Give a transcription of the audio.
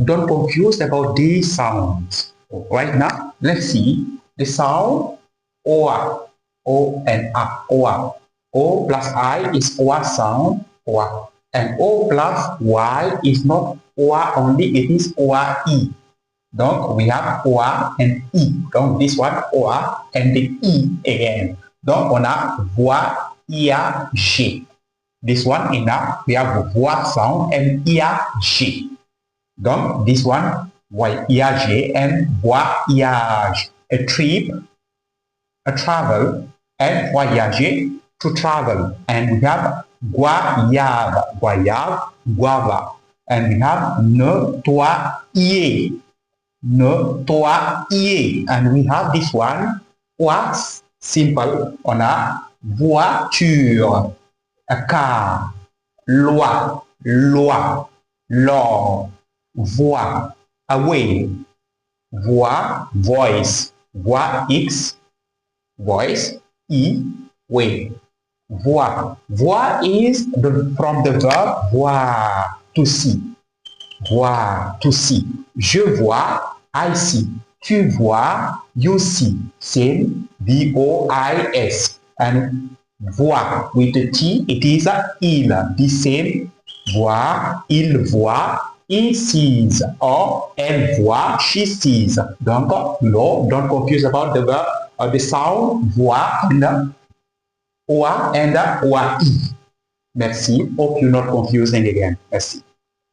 don't confuse about these sounds. Right now, let's see the sound OA, O and A, OA. O plus I is OA sound, OA. And O plus Y is not OA only, it is OA E. Donc, we have OA and I. Donc, this one OA and the I again. Donc, on a voix IAG. This one enough, we have voix sound and IAG. Donc, this one voyage and voyage. A trip, a travel, and voyage, to travel. And we have guayave, guayave, guava. And we have nettoyer, nettoyer. And we have this one, was simple. On a voiture, a car, loi, loi, law, voix, away, voix, voice, voix X, voice, E, way, voix. Voix is from the verb voir, to see. Voir, to see. Je vois, I see. Tu vois, you see. Same, V-O-I-S. And voir with the T, it is a il. The same, voir, il voit, he sees, or elle voit, she sees. Donc, no, don't confuse about the verb or the sound voix and oa and oai. Merci. Hope you're not confusing again. Merci.